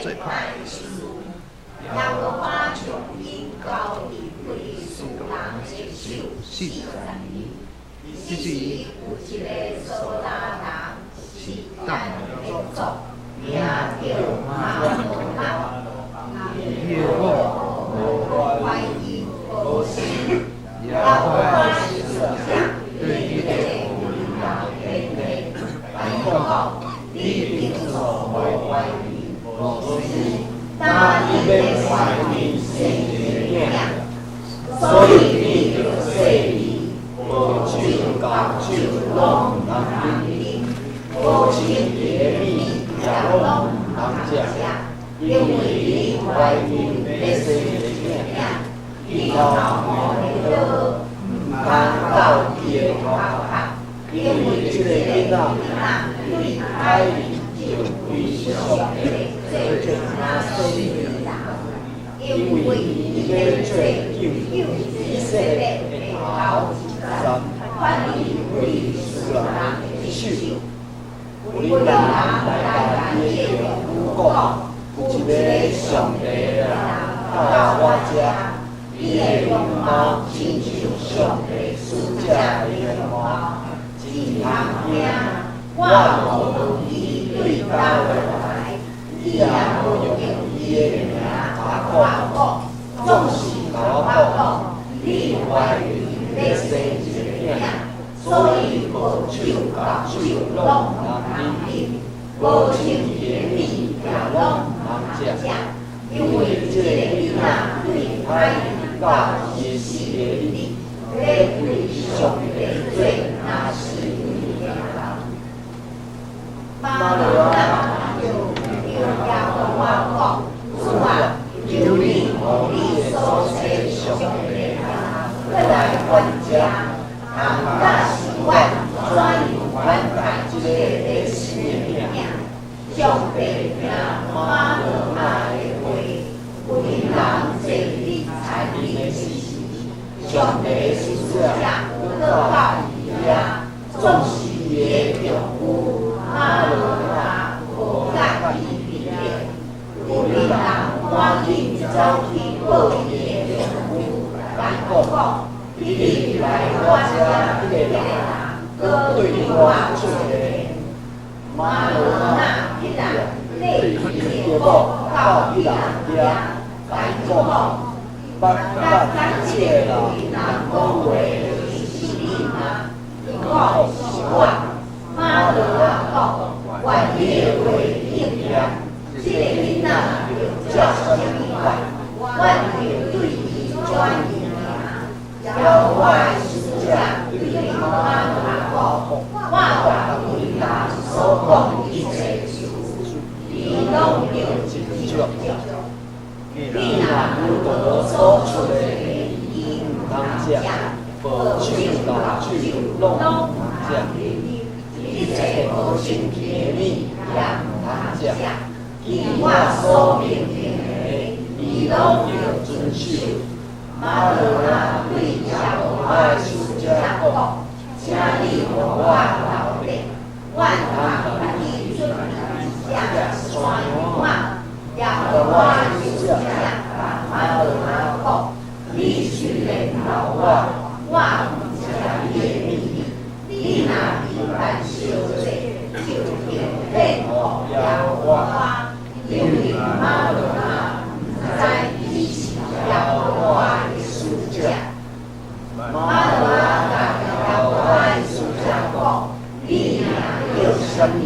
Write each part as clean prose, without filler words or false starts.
最怕的是，要我从因高一归属人接受40年，自己有一个苏拉人是当工作，名叫马罗马，伊我无怀疑无信，也我思想对伊的有人肯定，但讲你并无怀疑。无信，但伊要怀疑生命，所以你着说伊无酒交酒拢唔通啉，无情甜蜜也拢唔通食，因为你怀疑要生命，伊头毛的刀唔通到伊的头壳，因为这个囡仔对海里就非常的。最那生命人，因为伊要做救以色列的头一站，反以为是人的手。为人来伊的父讲，有一个上帝人到我家，伊的容貌亲像上帝使者的容貌，真通惊。我无伊对到来。伊也无用伊的名甲我讲，总是甲我讲，你怀孕要生一个囝，所以无酒甲酒拢唔通啉，无情甜蜜也拢唔通食，因为这个囡仔对海里到伊的死个里，要为上帝做那是伊的人。马罗啊！也同我讲，主啊，求你互你的所写上帝的人，过来阮家，通甲是阮怎样款待这个历史的名，上帝的名马罗马的话，为人坐立参与的事，上帝的使者到到伊遐，总是伊的丈夫马罗马无甲伊。有人赶紧走去报伊的丈夫，甲讲：你来我家，这个人搁对我做个马罗那迄人，你伊某到迄人家，甲讲：捌这个人讲话是你吗？伊讲是我。马罗那讲：愿你的话应验。这个囡仔就叫什么话？我就对伊转移名，叫我的使者对马罗讲，我甲为人所讲一切事，伊拢要真照。你若有道所出的，伊唔通食，无酒甲酒拢唔通食，一切无情甜蜜也唔通食。依我所命令的，伊拢要遵守。马罗那对耶和华的使者讲：请你互我留下，我通把你出去下山嘛。耶和华的使者甲马罗那讲：你虽然留我，我唔听你的命令。你若离犯小罪，就要骗互耶和华。因为马罗那不知伊是耶和华的使者，马罗那甲耶和华的使者讲：你若叫什么，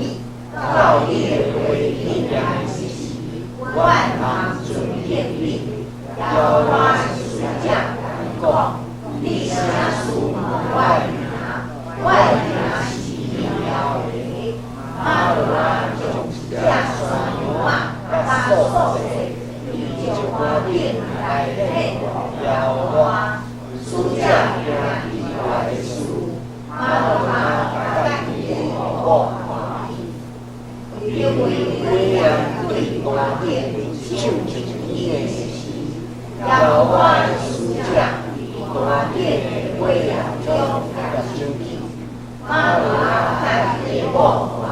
到你的话应验的时，我通遵应你。耶和华的使者讲：你请询问我的名，我的名是奇妙的。马罗那从这山嘛。他所做，伊就决定来骗耶和华，使者行意外的事，马罗那甲伊的某看见，因为鬼人对官顶手进伊的时，耶和华的使者官顶的鬼人中甲进去，马罗那甲伊的某。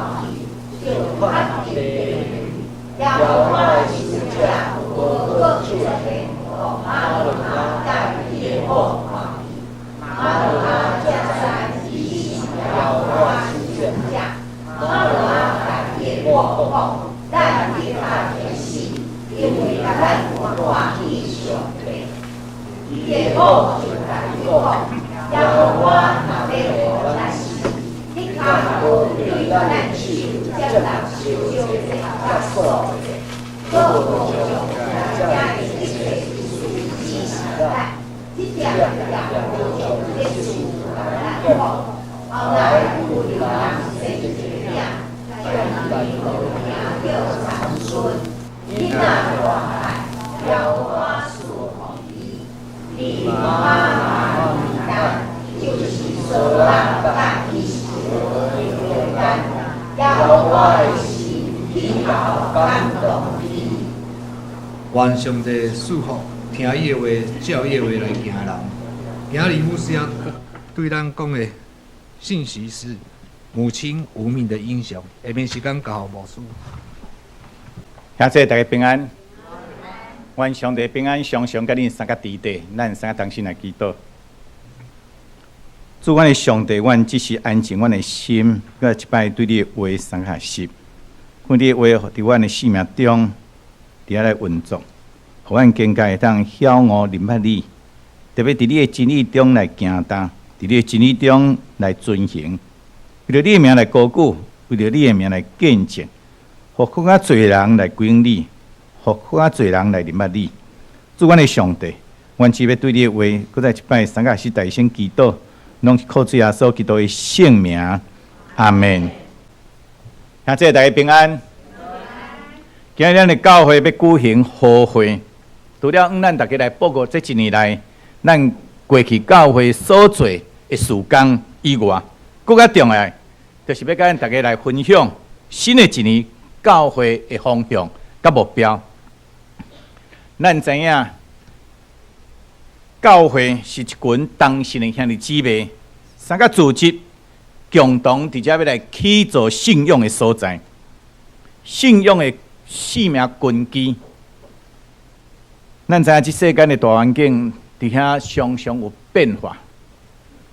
广，后来有人生一命，将伊路名叫长孙。囡仔大汉，雕花树红衣，你妈妈名单，就是说人家一时为简单，要我的心去好感动你。愿上帝赐福听伊的话、照伊的话来行的人。今日牧师要对咱讲的信息是母亲无名的英雄。下面时间交予牧师。兄弟大家平安，愿上帝平安常常甲恁三个伫地，咱三个同心来祈祷。主，阮的上帝，阮只是安静阮的心，搁一摆对你的话三下习，阮你的话伫阮的生命中，伫遐来运作，互阮更加会当晓悟明白你，特别伫你的真理中来行动，伫你的真理中来遵行，为着你的名来高举，为着你的名来见证。互更较侪人来归应你，互更较侪人来明白你。主，阮的上帝，阮只要对你的话，搁再一摆三个是大声祈祷，拢是靠主耶稣基督的圣名，阿门。兄弟大家平安。今日咱的教会要举行好会，除了咱大家来报告这一年来咱过去教会所做的事工以外，更较重要，就是要甲咱大家来分享新的一年教会的方向甲目标。咱知影，教会是一群同心的兄弟姊妹，三个组织共同伫遮要来起造信仰的所在，信仰的生命根基。咱知影，即世间的大环境伫遐常常有变化，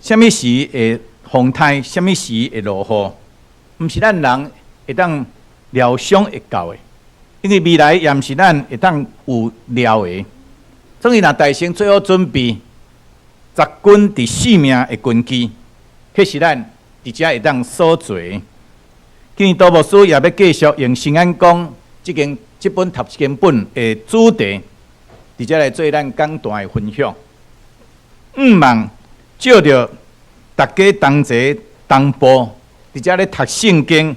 什么时会风台，什么时会落雨，毋是咱人会当料想会到的，因为未来也毋是咱会当有料的。总以若大成做好准备，扎根伫生命的根基，迄是咱伫遮会当所做的。今年杜牧师也要继续用新安讲这本读经本的主题，伫遮来做咱简单的分享。毋望照着大家同齐同步，伫遮咧读圣经。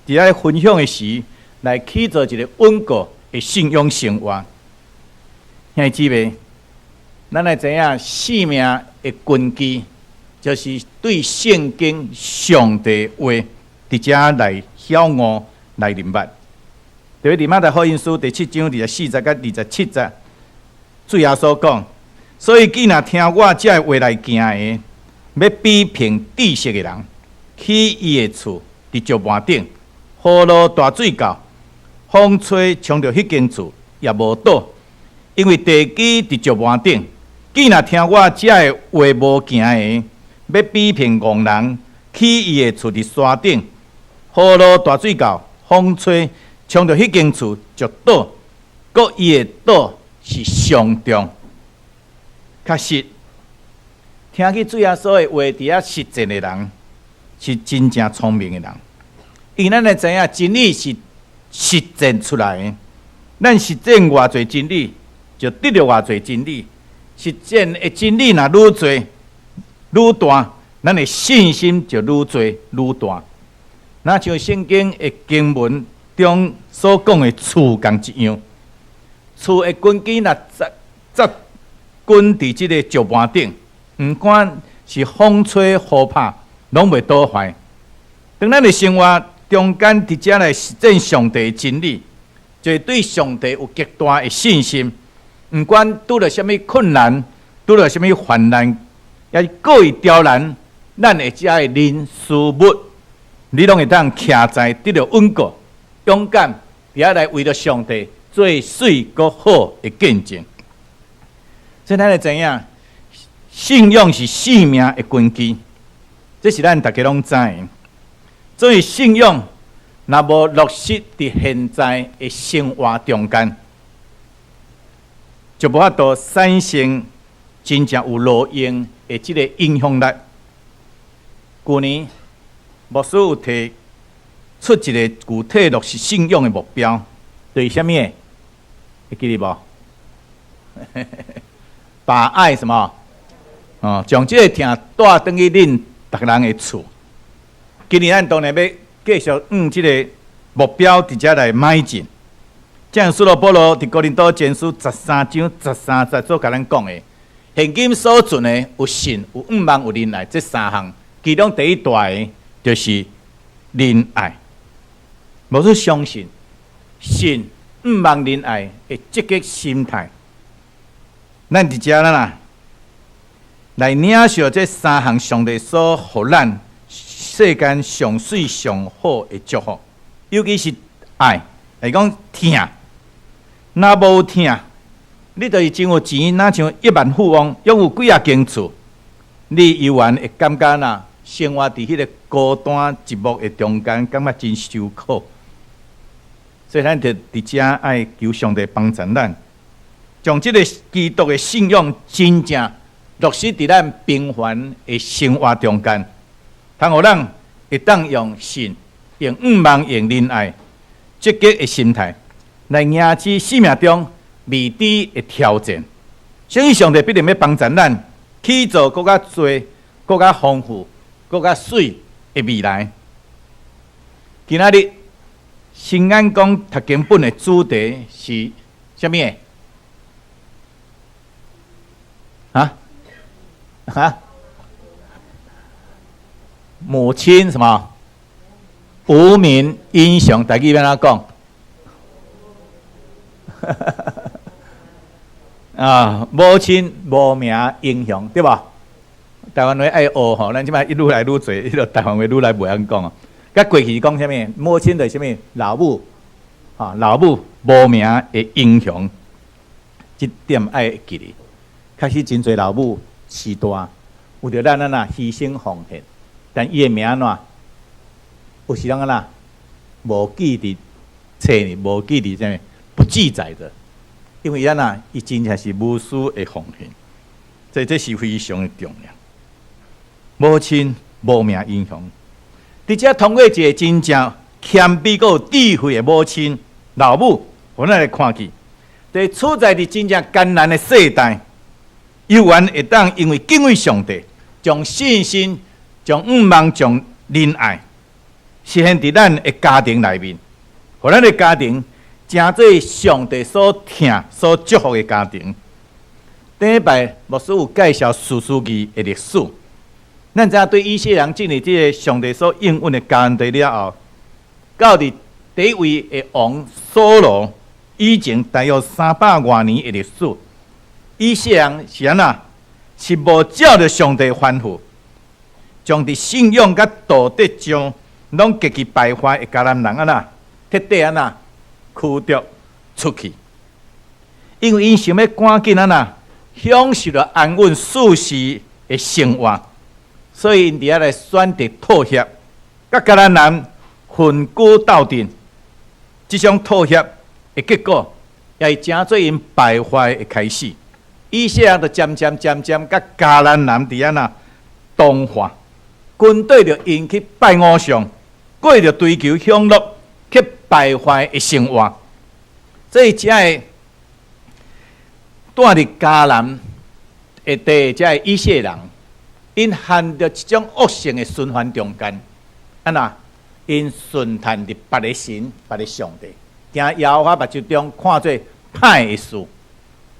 伫咧分享的时，来起造一个稳固的信仰生活。兄弟姊妹，咱来知影生命的根基，就是对圣经上帝话伫遮来晓悟、来明白。特别伫马太福音书第7章24节到27节，主耶稣讲：所以既若听我这话来行的，要比凭知识的人，去伊的厝伫石盘顶。雨落大水到，风吹冲着迄间厝也无倒，因为地基伫石盘顶。既若听我这话无行的，要比凭戆人去伊的厝伫山顶，雨落大水到，风吹冲着迄间厝就倒，搁伊的倒是上重。确实，听去主耶稣的话，伫遐实践的人，是真正聪明的人。因为咱会知影真理是实践出来的，咱实践偌侪真理，就得到偌侪真理。实践的真理若愈侪愈大，咱的信心就愈侪愈大。那像圣经的经文中所讲的厝共一样，厝的根基若扎根伫即个石盘顶，毋管是风吹雨拍，拢袂倒坏。当咱的生活中间伫遮来实践上帝的真理，就会对上帝有极大的信心。毋管拄着什么困难，拄着什么患难，也是各异刁难，咱会遮的人事物，你拢会当徛在得到稳固、勇敢，伫遐来为着上帝做水搁好的见证。所以咱会知影，信仰是生命的根基，这是咱大家拢知的。所以信仰若无落实伫现在的生活中间，就无法度产生真正有路用的即个影响力。去年牧师有提出一个具体落实信仰的目标，就是什么？会记得无？把爱什么？将这个听带转去恁逐个人的厝。今年咱当然要继续即个目标伫遮来迈进。正像使徒保罗伫哥林多前书13章13节所甲咱讲的，现今所存的有信、有仰望、有仁爱，这三项，其中第一大的就是仁爱。无去相信、信、仰望、仁爱的积极心态，咱伫遮啦，来领受这三项上帝所予咱世间上水上好的祝福，尤其是爱，来讲疼。若无疼，你就是真有钱，若像亿万富翁，拥有几间厝，你依然会感觉生活伫迄个孤单寂寞的中间，感觉真受苦。所以咱就伫遮爱求上帝帮助咱，将即个基督的信仰真正落实伫咱平凡的生活中间，通互咱会当用信、用仰望、用仁爱、积极的心态。来迎接生命中未知的挑战，相信上帝必定要帮助咱去做更加多、更加丰富、更加水的未来。今仔日新眼光读经本的主题是什么？母亲什么？无名英雄，大家要安怎讲？母亲无名英雄，对吧？台湾话爱学吼，咱即摆愈来愈侪，迄个台湾话愈来袂晓讲啊。甲过去讲啥物？母亲就是啥物？老母，老母无名的英雄，即点爱记哩。确实真侪老母时大，有着咱牺牲奉献，但伊的名有时人无记伫册呢，无记伫啥物？不记载的，因为伊真正是无私的奉献，所以这是非常的重要。母亲无名英雄，伫遮通过一个真正谦卑佮有智慧的母亲老母，互咱来看去，在处在伫真正艰难的世代，依然会当因为敬畏上帝，将信心、将仰望、将仁爱实现伫咱的家庭内面，互咱的家庭。真做上帝所疼、所祝福的家庭。顶一摆牧师有介绍士师记的历史，咱知影对以色列人进入这个上帝所应允的迦南地了后，到伫第一位的王扫罗以前大约300多年的历史，以色列人是安那？是无照着上帝吩咐，将伫信仰甲道德上拢极其败坏的迦南人安那，彻底安那？驱逐出去，因为因想要赶紧享受了安稳舒适的生活，所以因伫遐来选择妥协，甲迦南人分居斗阵。这种妥协的结果，也是正做因败坏的开始。以色列就渐渐甲迦南人伫遐同化，军队着因去拜偶像，过着追求享乐。去败坏的生活，所以才会住伫迦南的地，才会以色列人，因陷着一种恶性的循环中间，因顺探伫别个神、别个上帝，行耶和华目睭中看做歹的事，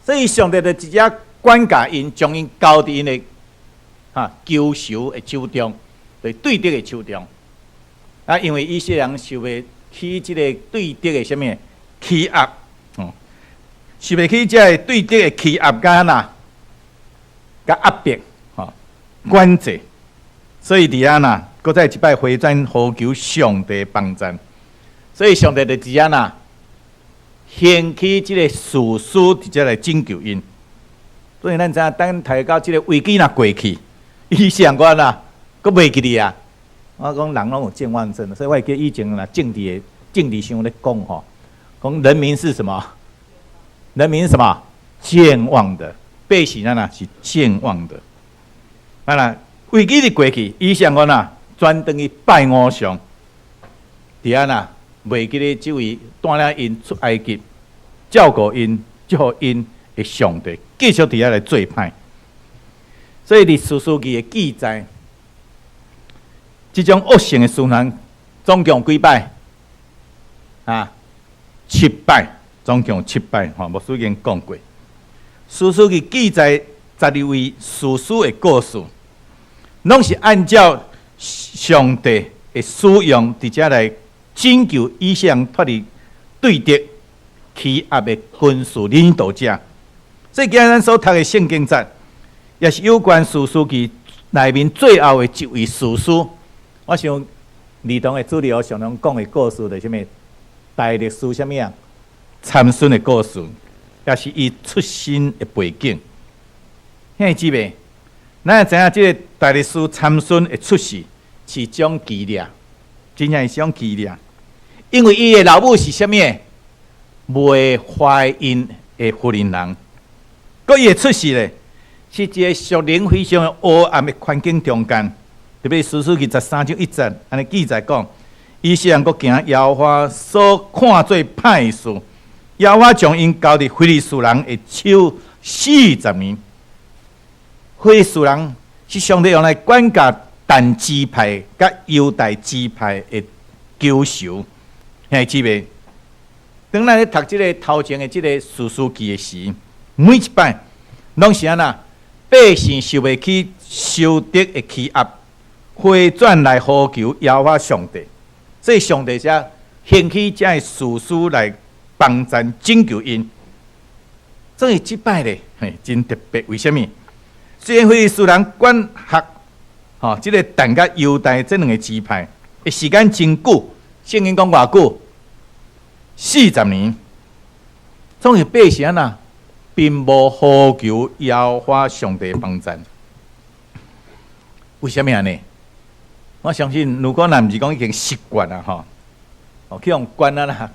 所以上帝就直接管教因，将因交伫因的救赎的手中，对对敌的手中。因为以色列人受袂起即个对敌的什么欺压，受袂起即个对敌的欺压甲甲压迫，管制，所以伫遐搁再一摆回转呼求上帝帮助，所以上帝就伫遐兴起即个士师伫遮来拯救因。所以咱知影，等提到即个危机过去，以色列人搁袂记哩啊。我讲人拢有健忘症，所以我记以前政治上咧讲吼，讲人民是什么？人民是什么？健忘的，百姓是健忘的。危机过去，以色列人转转去拜偶像，伫遐袂记咧即位带领因出埃及、照顾因、祝福因的上帝，继续伫遐来做歹。所以伫士师记的记载。这种恶性的循环，总共几摆？啊，7摆，总共7摆。牧师已经讲过，士师记记载12位士师的故事，拢是按照上帝的使用，伫遮来拯救以色列脱离对敌欺压的军事领导者。所以今日咱所读的圣经节，也是有关士师记内面最后的一位士师。我想儿童的资料上常讲的故事，就是什么大历史什么样参孙的故事，也是伊出身的背景。兄弟姊妹，咱也知影这个大历史参孙的出世是一种奇迹，真正是一种奇迹。因为伊的老母是什么？未怀孕的妇人人，佮伊的出世咧，是一个属灵非常黑暗的环境中间。特别士师记13章1节，安尼记载讲，以色列人佮行耶和华所看做歹事，耶和华将因交伫非利士人的手40年。非利士人是上帝用来管辖但支派甲犹大支派的救赎。兄弟姊妹，当咱咧读即个头前的即个士师记的时，每一摆拢是安那百姓受袂起仇敌的欺压。回转来呼求耶和华上帝，所以上帝才兴起这个士师来帮咱拯救因。所以这摆咧，真特别。为什么？虽然非利士人管辖这个但甲犹大这两个支派的时间真久，圣经讲偌久，40年。总是百姓啊，并无呼求耶和华上帝帮咱。为什么安尼？我相信，如果咱毋是讲已经习惯啊，去用关啊啦、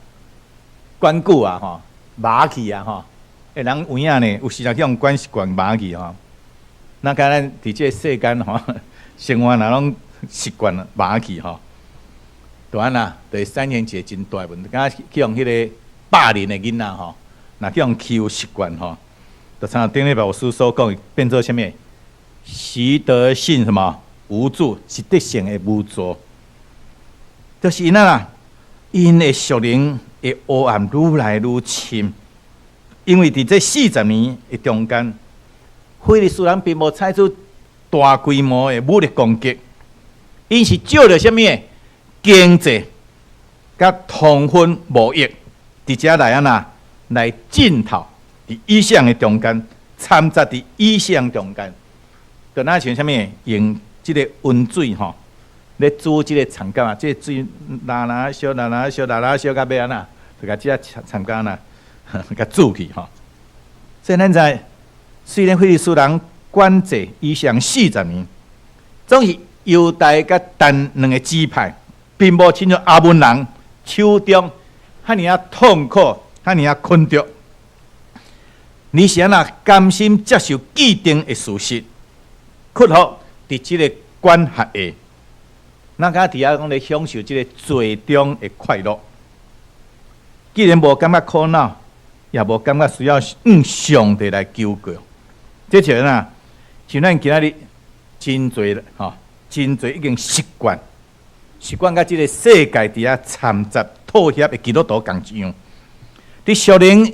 关久啊、麻去啊，人有影呢，有时啊去用关习惯麻去那甲咱伫这世间生活若拢习惯麻去当然啦，对3年级真大问题，敢去用迄个霸凌的囡仔若去用欺负习惯就像顶礼拜我师所讲，变做什么？习得性什么？无助，是得性的无助，就是因啦，因的属灵的黑暗愈来愈深。因为伫这40年的中间，非利士人并无采取大规模的武力攻击，因是借着什么经济甲通婚贸易，伫遮来来浸透伫以色列的中间，掺杂伫以色列中间，就那像什么用。这个温水咧煮这个长竿这个水拉烧到尾安那，就甲这长竿甲煮去所以咱知，虽然非利士人管制以色列40年，总是犹大甲但两个支派，并无亲像亚捫人手中遐尔痛苦，遐尔困着。你是安那甘心接受既定的事实，屈服？伫即个管辖的，咱敢伫遐讲咧享受即个最终的快乐。既然无感觉苦恼，也无感觉需要上帝来救过，这像像咱今仔日真侪真侪已经习惯甲即个世界伫遐掺杂妥协的基督徒共一样，伫属灵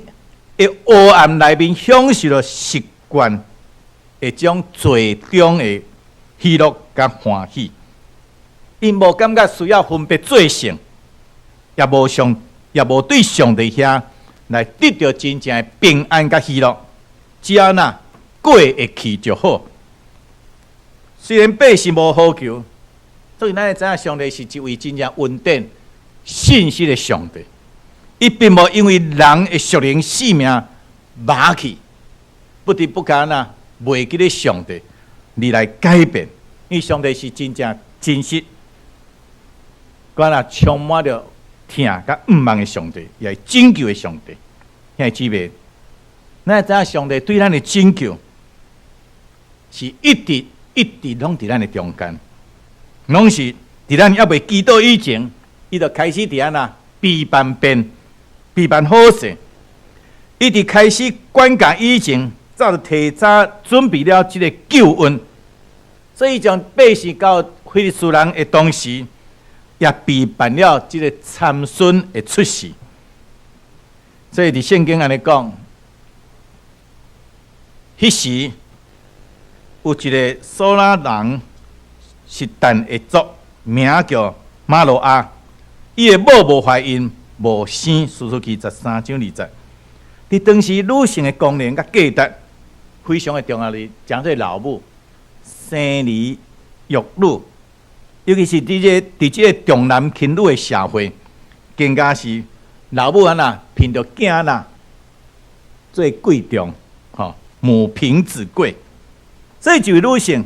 的黑暗内面享受了习惯的种最终的。喜乐甲欢喜，因无感觉需要分别罪性，也无对上帝遐来得到真正的平安甲喜乐，只要过会去就好。虽然百姓无好求，所以咱会知影上帝是一位真正稳定、信实的上帝。伊并无因为人的属灵性命麻去，不得不干袂记咧上帝。你来改变，因为上帝是真正真实，充满着疼甲毋望的上帝，也是拯救的上帝。兄弟姊妹，咱知影上帝对咱的拯救，是一直拢伫咱的中间，拢是伫咱还未祈祷以前，伊就开始伫安备办变、备办好势，一直开始管教以前，早就提早准备了这个救恩。所以将百姓交非利士人的同时，也避办了这个参孙的出世。所以伫圣经安尼讲，迄时有一个索拉人是但的族，名叫马罗亚，伊的某无怀孕，无生。出埃及13章20。伫当时女性的功能甲价值非常的重要哩，讲做老母生儿育女，尤其是伫这个重男轻女的社会，更加是老母安那凭着囝呐最贵重，母凭子贵。所以一位女性，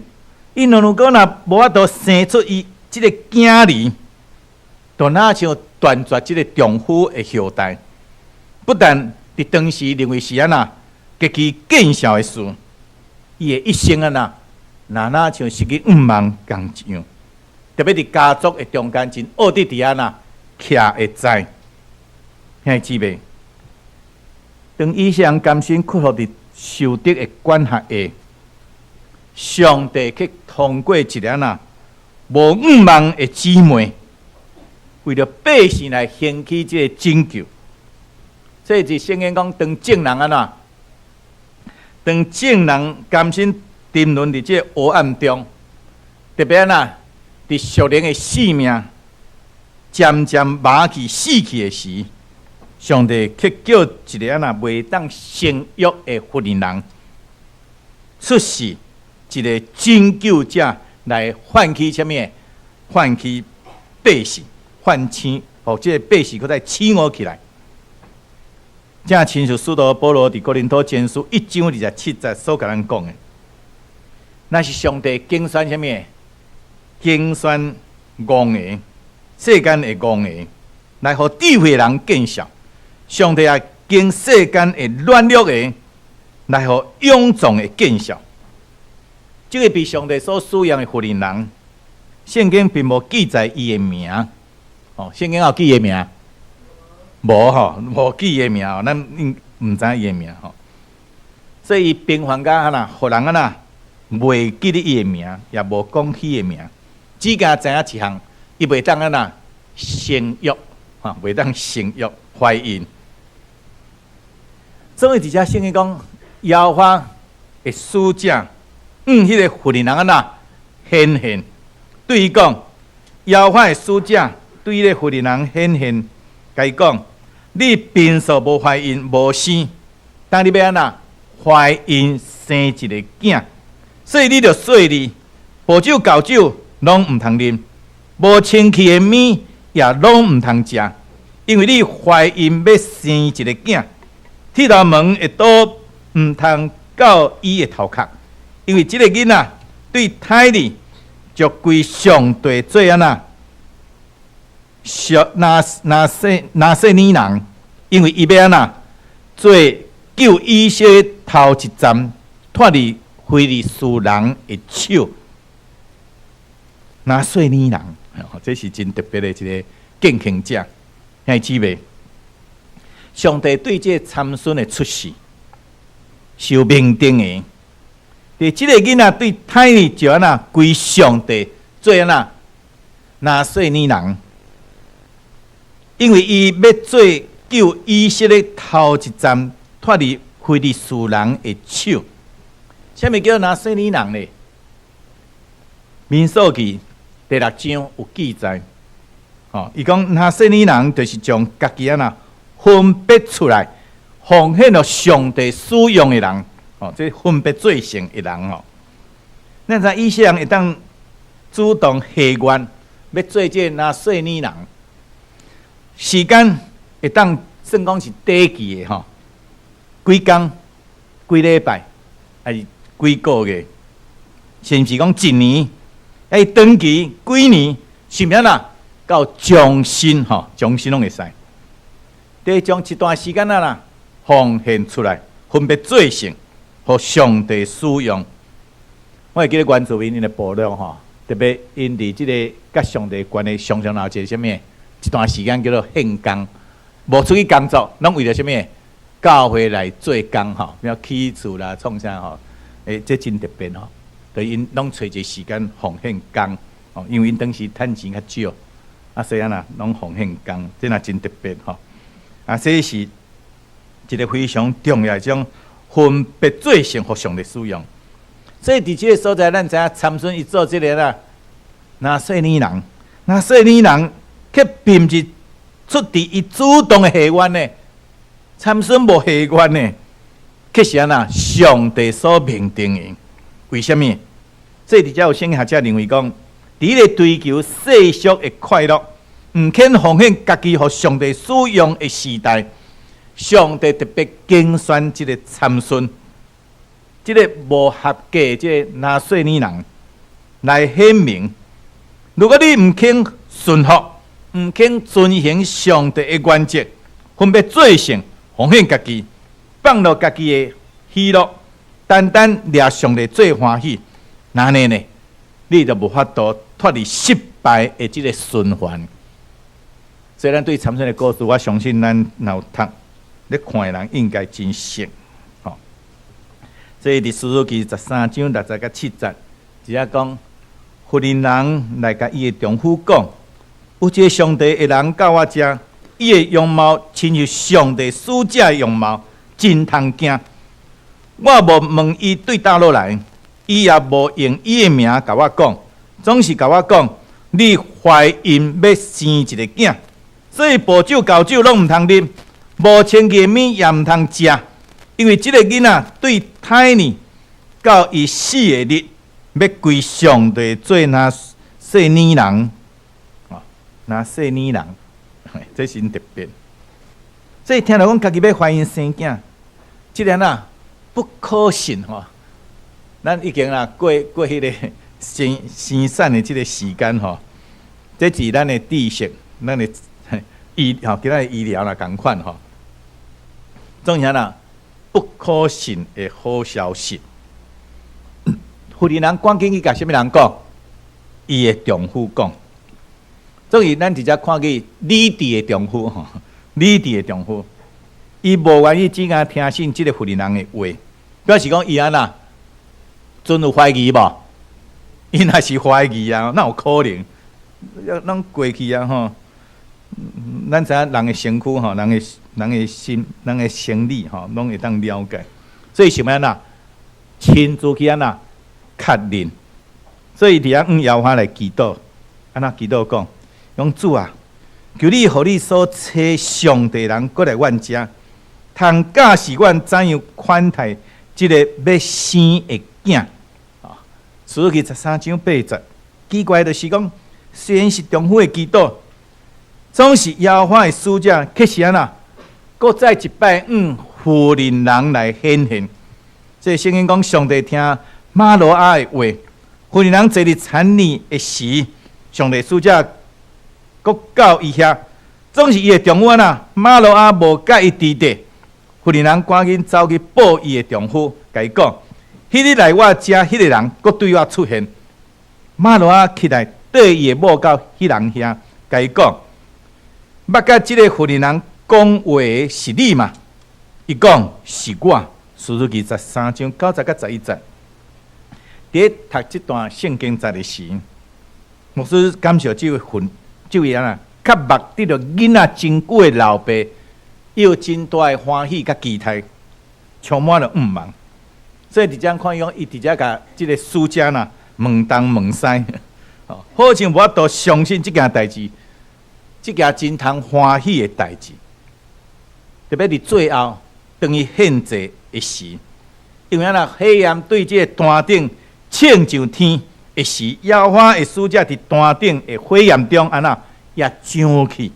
伊如果若无法度生出伊即个囝儿，就哪像断绝即个丈夫的后代，不但伫当时认为是安那极其见效的事，伊的一生安那像是个梦共一样。特别伫家族的中间，真恶伫伫安那徛会知，兄弟姊妹，当以上甘心屈服伫受敌的管辖下，上帝去通过一个安那无望的姊妹，为了百姓来兴起这个拯救。这是圣经讲，当正人安那，当正人甘心沉沦伫这黑暗中，特别安那伫属灵的性命渐渐麻去死去的时，上帝去叫一个安那未当生育的妇人出世，一个拯救者来唤起什么？唤起百姓，唤起或者百姓搁再起悟起来。正亲像使徒保罗伫哥林多前书1章27节所甲咱讲的，那是上帝竞选什么？竞选戆的世间的戆的，来互智慧人见效。上帝也经世间的软弱的，来互勇壮的见效。这个被上帝所使用的妇人，圣经并无记载伊的名。圣经有记伊的名？无记伊的名，咱唔知伊的名。所以伊平凡甲安那，互人安那袂记得伊的名，也无讲起伊的名，只敢知影一项，伊袂当安那生育，袂当生育怀孕。所以伫遮圣经讲，耶和华的使者，迄个妇人安那显现，对伊讲，耶和华的使者对迄个妇人显现，甲伊讲，你平素无怀孕无生，当你要安那怀孕生一个囝，所以你着细哩，无酒高酒拢毋通啉，无清气的面也拢毋通食，因为你怀孕要生一个囝。铁头门会倒毋通到伊的头壳，因为即个囡仔对胎儿就归上帝做安那那些年人，因为伊要安那做救以色列头一站脱离非利士人的手。那些年人，这是真特别的一个敬虔者，兄弟姊妹。上帝对这参孙的出世是有命定的，伫这个囡仔对胎儿就安那归上帝做安那些年人，因为伊要做救以色列头一站脱离非利士人的手。什么叫那些年人呢？民数记第6章有记载，伊讲那些年人就是将家己安那分别出来，奉献了上帝使用的人，这分别做成的人。咱知以色列人会当主动下愿，要做这那些年人，时间会当算讲是短期的，几工、几礼拜，还是几个月，甚至讲一年，长期几年，甚至到终身，终身拢会使。得将一段时间奉献出来，分别做成，互上帝使用。我会记得原住民因的部落特别因伫即个甲上帝关系常常有一个什么一段时间叫做献工，无出去工作，拢为了什么教会来做工要起厝啦、创啥这真特别就因拢找一个时间奉献工，哦，因为因当时趁钱较少，啊，所以啊拢奉献工，这若真特别吼。啊，这是一个非常重要一种分别做成互上帝使用。所以伫即个所在，咱知影参孙伊做即个啦，拿细尼人，拿细尼人，却并不是出伫伊主动的下愿呢。参孙无下愿呢，却是安那上帝所命定的。为什么？所以伫遮有圣经学者认为讲，伫咧追求世俗的快乐，毋肯奉献家己互上帝使用的时代，上帝特别拣选即个参孙。即个无合格，即个拿细尼人来显明，如果你毋肯顺服，毋肯遵行上帝的原则，分别做成奉献家己，放落家己的喜乐，单单掠上帝最欢喜，那呢？你就无法度脱离失败的即个循环。所以，咱对参孙的故事，我相信咱若有读，咧看的人应该真熟。所以伫士师记13章60到7节，只啊讲，妇人人来甲伊的丈夫讲，有一个上帝的人到我遮，伊的容貌亲像上帝使者的容貌，真通惊。我无问伊对倒落来，伊也无用伊的名甲我讲，总是甲我讲，你怀孕要生一个囝，所以薄酒高酒拢毋通啉，无清洁面也毋通食。因为即个囡仔对胎呢，到伊死的日，要归上帝做那细尼人，那细尼人，这是特别。所以听到讲家己要怀孕生囝，即个呐不可信吼。咱已经啦过迄个生产的即个时间吼，这是咱的知识，咱的医吼，今仔医疗啦共款吼，总然啦。不可信的好消息。妇人人赶紧去甲什么人讲？伊的丈夫讲。所以咱直接看见李弟的丈夫吼，李弟的丈夫，伊无愿意只敢听信即个妇人人的话，表示讲伊安那真有怀疑无？伊若是怀疑啊，那有可能？咱过去啊吼。咱知影人的身躯吼，人的心、人的生理吼，拢会当了解。所以想安那亲自去安那确认。所以伫遐摇花来祈祷，安那祈祷讲：用主啊，求你互你所找上帝人过来阮遮，通教示阮怎样款待即个要生的囝。啊，所以13章8节，奇怪就是讲，虽然是丈夫的祈祷。总是耶和华的使者，却是安那，搁再一摆妇人人来显现。这圣经讲，上帝听马罗亚的话，妇人人坐伫产年的时，上帝使者搁到伊遐，总是伊的丈夫安那，马罗亚无甲伊伫地，妇人人赶紧走去报伊的丈夫，甲伊讲：迄日来我遮，迄个人搁对我出现。马罗亚起来带伊的某到迄人遐，甲伊讲。捌甲即个妇人人讲话是你嘛？伊讲是我。士师记13章9节到11节。伫读即段圣经的时，牧师感谢即位啊，较目得着囡仔真久的老爸，伊有真大的欢喜甲期待，充满了望。所以伫遮看讲，伊伫遮甲即个使者呐问东问西，好像无法度相信即件代志。即件真通欢喜的代志，特别伫最后等于献祭的时，因为那黑暗对这个坛顶冲上天的时，耶和华的使者伫坛顶的火焰中安那也上去。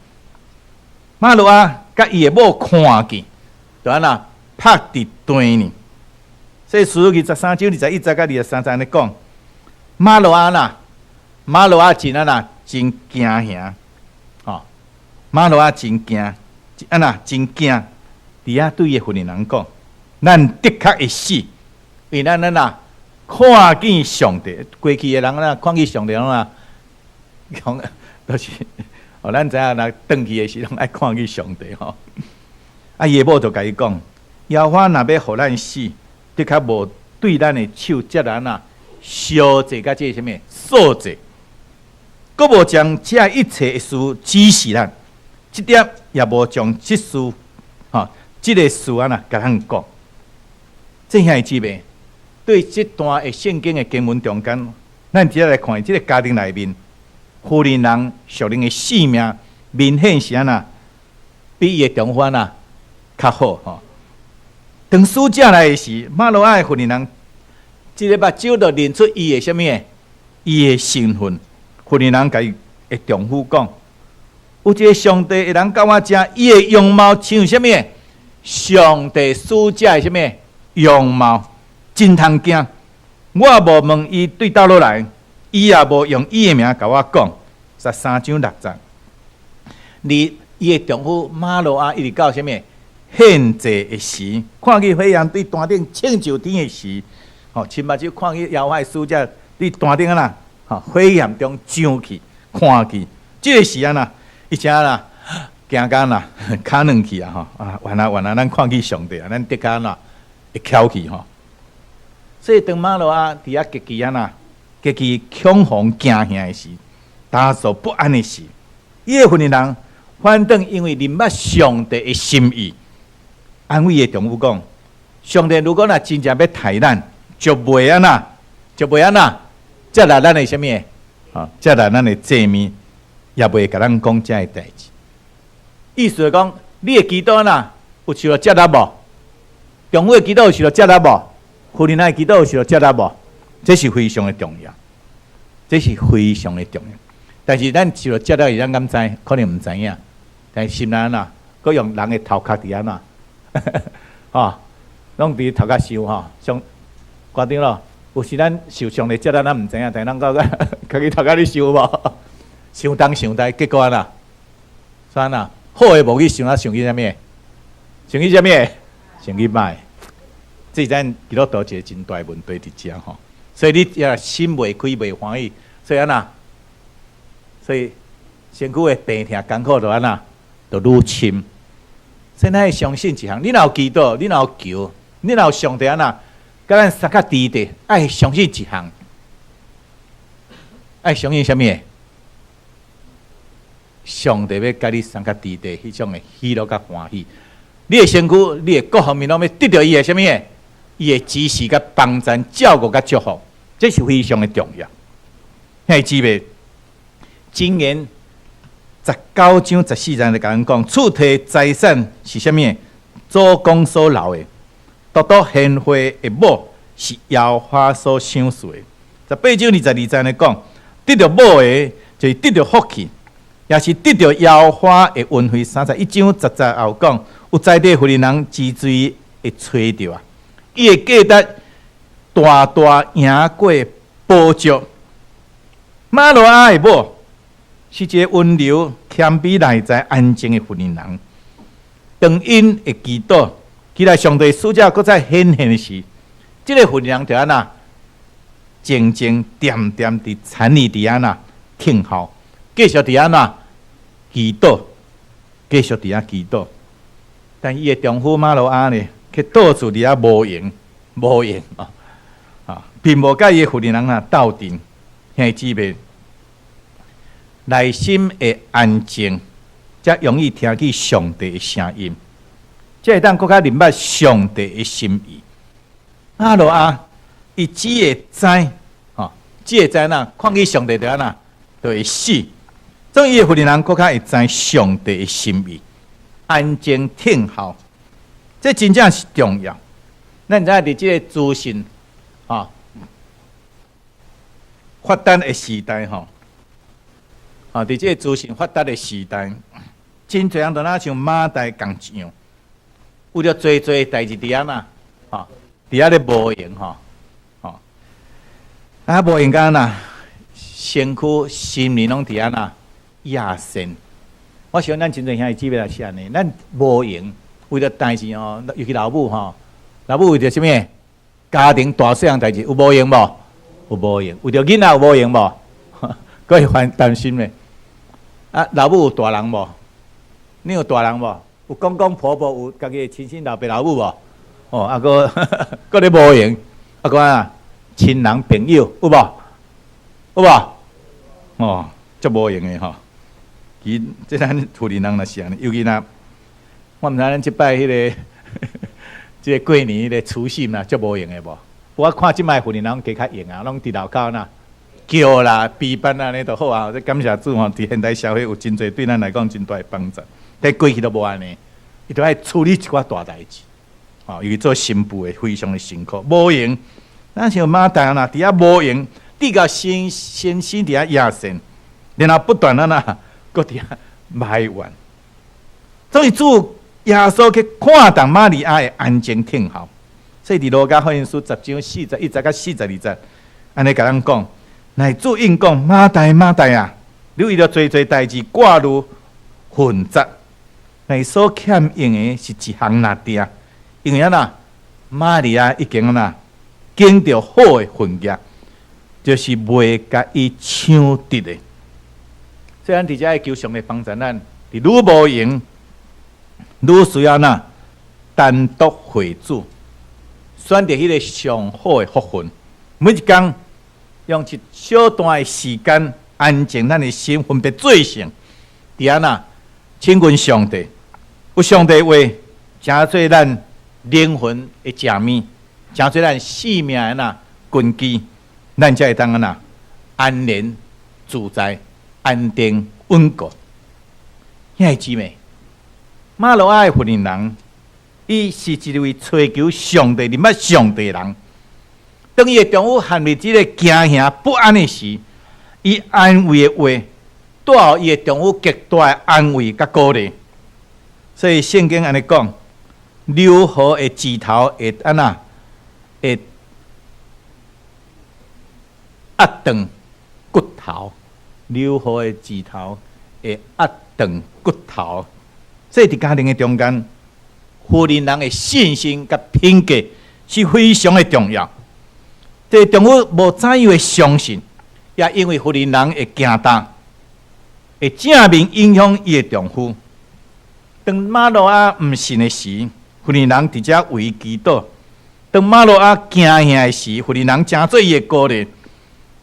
马罗亚甲伊的某看见，就安那拍伫地呢。所以士师记13章21节到23节咧讲，马罗亚真安那真惊吓。马罗亚真惊，安那真惊，伫遐对伊妇人人讲：咱的确会死，因为咱呐看见上帝。过去的人呐看见上帝拢讲，就是咱知影，若转去的时拢爱看见上帝吼。啊，伊某就甲伊讲：耶和华若要互咱死，的确无对咱的手接咱呐烧者甲即什么素者，佫无将这一切的事指示咱，即点也无将即事，即个事啊呐，甲咱讲。这兄弟姊妹，对这段的圣经的经文中间，咱只来看即个家庭内面，妇人人属灵的性命明显是安那，比伊的丈夫安那较好吼。当暑假来的时，马路亚的妇人人，即个目睭就认出伊的什么？伊的身份。妇人人甲伊的丈夫讲：有一个上帝的人到我遮，伊的容貌像什么？上帝使者的什么容貌？真通惊！我无问伊对倒落来，伊也无用伊的名甲我讲。13章6节，伊的丈夫马路亚一直到什么？献祭的时，看见火焰对坛顶请就天的时，亲目睭看见耶和华的使者对坛顶啊呐，火焰中上去看去，这个时啊呐，伊只啦行到呐，骹软去啊原来咱看见上帝啊，咱得较呐会翘去吼。所以当马路亚伫家己啊呐，家己恐慌惊吓的时，大所不安的时，伊个妇人反倒因为明白上帝的心意。安慰的丈夫讲：上帝如果若真正要杀咱，就袂安那，则来咱的什么？则来咱的祭物，也袂甲咱讲这个代志。意思是讲，你的祈祷呐，有受到接纳无？丈夫的祈祷有受到接纳无？妇人的祈祷有受到接纳无？这是非常的重要，这是非常的重要。但是咱受到接纳，咱敢知？可能毋知影。但是心内呐，佮用人的头壳伫安那。拢伫头壳想上夸张咯。有时咱受伤的接纳，咱毋知影，但咱到家己头壳咧想无，想东想西，结果安那，啥呐？好诶无去想啊，想去啥物？想去啥物？想去歹。这咱基督徒一个真大问题伫遮吼。所以你也心未开未欢喜，所以安那，所以身躯诶病痛艰苦就安那，就愈深。所以咱要相信一项，你若有祈祷，你若有求，你若有上帝安那，甲咱三较低的，爱相信一项，爱相信啥物？上帝要甲你三较低的迄种的喜乐甲欢喜，你的身躯，你的各方面拢要得到伊的啥物？伊的支持甲帮助、照顾甲祝福，这是非常的重要。兄弟姊妹，今年19章14节就甲咱讲，厝摕财产是啥物？祖公所留的，独独献花的某是耶和华所赏赐的。18章22节来讲，得到某的，就是得到福气，也是得到耶和华的恩惠。31章10节后讲，有在地妇人人之水会吹着啊，伊的价值大大赢过宝石。马路亚的某是一个温柔、谦卑、内在、安静的妇人人。当因会祈祷，期待上帝使者搁再显现的时，这个妇人人就安那静静恬恬地参与伫安那听候，继续伫安那祈祷，继续伫遐祈祷。但伊的丈夫马路亚呢，却到处伫遐无用并无甲伊的妇人人斗阵，兄弟姊妹。内心的安静，才容易听见上帝的声音，才会当更加明白上帝的心意。马路亚，伊只会知，只会知呐，看见上帝就安那，就会死。总伊的妇人人更加会知上帝的心意，安静听候，这真正是重要。咱知影伫这个资讯发达的时代伫这个资讯发达的时代，真侪人都那像马代共样，为了做代志伫安那，伫遐咧无用无用干呐，身躯心灵拢伫安那亚神。我想咱真侪兄弟姊妹也是安尼，咱无用，为了代志尤其老母老母为着什么？家庭大细项代志有无用无？有无用？为着囡仔有无用无？佫会烦担心咧。老母有大人无？你有大人无？有公公婆婆有家己亲生老爸老母无？佫咧无用，亲人朋友有无？有无？足无用的吼。其即咱富人人若是安尼，尤其若我毋知咱即摆迄个即个过年迄个除夕呐，足无用的无。我看即摆富人人加较用啊，拢伫路口呐叫啦、比班安尼就好啊。这感谢主吼，伫现代社会有真侪对咱来讲真大的帮助。但过去都无安尼，伊都爱处理一寡大代志。哦，尤其做新妇的非常的辛苦，无用。咱像马大呐，伫遐无用，你甲先伫遐压线，然后不断啊呐，搁伫遐埋怨。所以主耶稣去看重玛利亚的安静听候，所以伫路加福音书10章41节到42节，安尼甲咱讲，乃主应讲马大马大啊，你为了做代志挂入混杂，乃所欠用的是一项纳定。因为呐，玛利亚已经经着好的婚约，就是未甲伊抢得的。所以咱伫遮要求上帝帮助咱，伫愈无用，愈需要单独会主，选择迄个上好的福分。每一天用一小段的时间，安静咱的心，分别做成，伫遐亲近上帝，有上帝话，诚做咱灵魂的食面，诚做咱性命的根基，咱才会当安然自在、安定稳固。兄弟姊妹，马路亚的妇人，伊是一位追求上帝、认识上帝的人。当伊的丈夫陷入这个惊吓不安的时，伊安慰的话，带予伊的丈夫极大的安慰甲鼓励。所以圣经安尼讲。流河的枝头会会压断骨头，流河的枝头会压断骨头。所以伫家庭的中间，妇人人的信心甲品格是非常的重要。这丈夫无怎样的相信，也因为妇人人会惊胆，会正面影响伊的丈夫。当马路亚毋信的时，妇人人伫遮为祈祷，当马路亚惊吓的时，妇人人诚做伊的鼓励。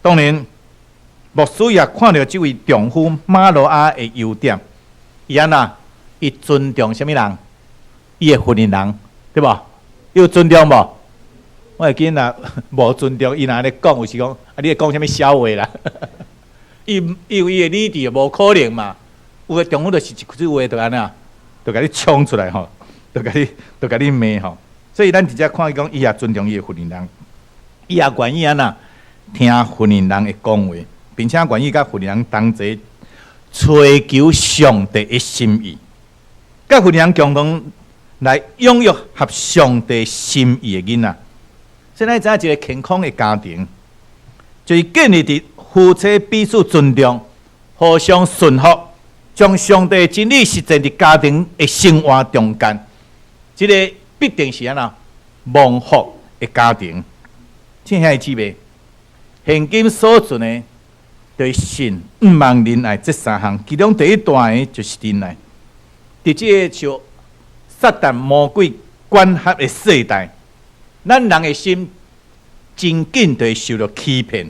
当然，牧师也看到这位丈夫马路亚的优点，伊尊重什么人？伊的妇人人，对无？有尊重无？我会记无尊重，伊若咧讲，有时讲你咧讲什么笑话啦？伊有伊的理智，无可能嘛。有的丈夫就是一句话就安尼，就甲你冲出来吼。就甲你骂吼，所以咱直接看伊讲，伊也尊重伊的妇人人，伊也愿意听妇人人的讲话，并且愿意甲妇人人同齐追求上帝的心意，甲妇人人共同来拥有合上帝心意的囡仔。所以咱知影一个健康的家庭，就是建立伫夫妻彼此尊重、互相顺服，将上帝真理实践伫家庭的生活中间。这个必定是蒙福的家庭。亲爱的姊妹，现今所存的对信、毋忘仁爱这三项，其中第一段的就是仁爱。伫这个像撒旦魔鬼管辖的世代，咱人的心真紧就会受到欺骗，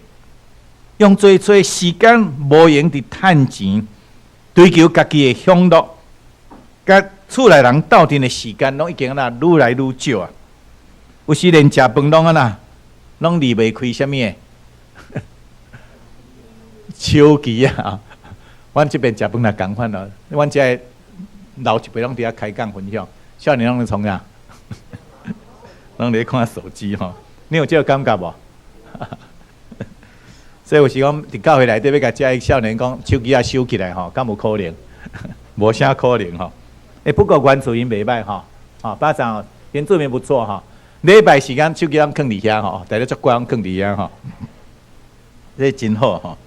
用最时间无用伫趁钱，追求家己的享乐，甲厝内人斗阵的时间，拢已经愈来愈少啊！有时连食饭拢离袂开什么的手机啊！阮这边食饭也共款咯，阮这老一辈拢伫遐开讲分享，少年拢咧创啥？拢咧看手机吼。你有这个感觉无？所以有时讲伫教会内底要甲这少年讲手机收起来吼，敢有可能？无啥可能吼。不过原主因袂歹吼，巴掌原住民不错吼。礼拜时间手机咱放伫遐吼，大家足乖放伫遐吼，这真好吼。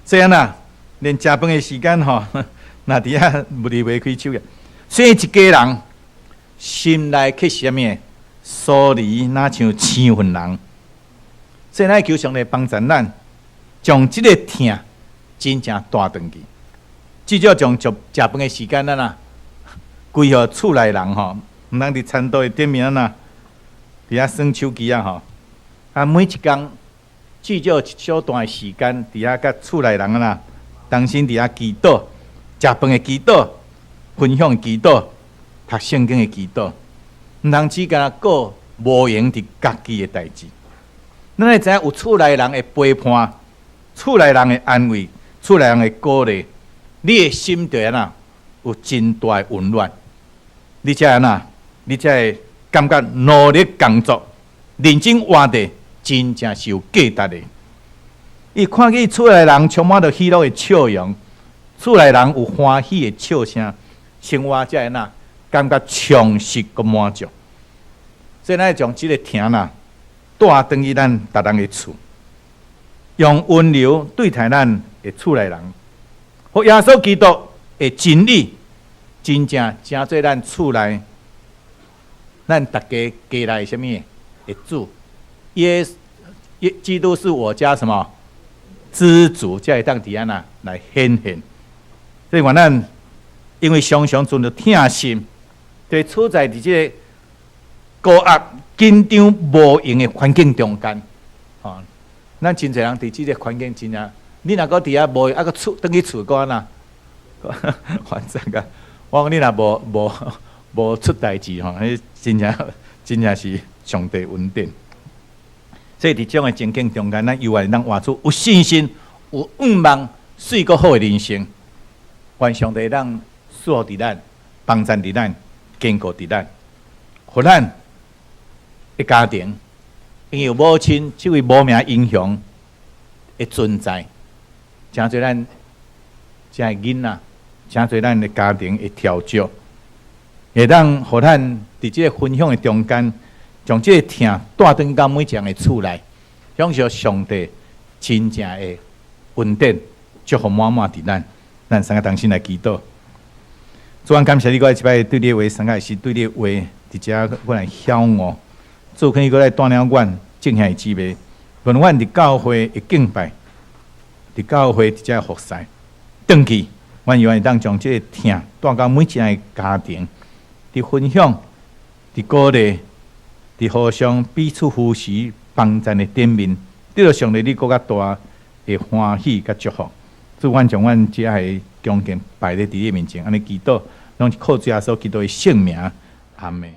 所以连食饭的时间吼，那伫遐离袂开手机。所以一家人心内缺什么，疏离哪像青云人。所以咱求上帝帮助咱，将这个疼真正带转去。至少将食饭的时间规划厝内人吼，毋通伫餐桌的顶面伫遐耍手机吼。每一工至少一小段时间伫遐甲厝内人当心伫遐祈祷，食饭的祈祷，分享的祈祷，读圣经的祈祷，毋通只干顾无用伫家己的代志。咱会知影有厝内人的陪伴，厝内人的安慰，厝内人的鼓励，你的心就安那有真大的温暖。你才安那，你才会感觉努力工作、认真活地，真正是有价值的。伊看见厝内人充满着喜乐的笑容，厝内人有欢喜的笑声，生活才会那感觉充实佮满足。所以咱将即个听啦带转去咱逐人的厝，用温柔对待咱的厝内人，互耶稣基督的真理真正成做咱厝内，咱大家家内什么的主，基督是我家什么？知足才会当伫安那来显现，所以话咱因为常常存着疼心，就处在伫即个高压、紧张、无用的环境中间。哦，咱真侪人伫即个环境真正，你若搁伫遐无，啊个厝转去厝个呐，反正个，我讲你若无出代志吼，迄真正是上帝恩典。所以伫这种的情境中间，咱犹原能活出有信心、有愿望、水果好的人生。愿上帝让锁伫咱、帮助伫咱、坚固伫咱，互咱的家庭，因为有母亲这位无名英雄的存在，真侪咱真个囡仔，真侪咱的家庭的调教，会当互咱伫这个分享的中间。将这个疼带转到每一个人的厝内，享受上帝真正的恩典，祝福满满伫咱。咱三个同心来祈祷。主啊，感谢你，我一摆对你的话，三个是对你的话，伫遮我来晓悟。主可以过来带领阮正向的滋味，论阮伫教会的敬拜，伫教会伫遮服侍，转去，阮愿意当将这个疼带到每一个的家庭，伫分享，伫鼓励。伫互相彼此扶持、帮助的顶面，得到上帝你更较大的欢喜甲祝福。主，阮将阮遮个恭敬摆在伫你面前，安尼祈祷，拢是靠主耶稣基督的圣名，阿门。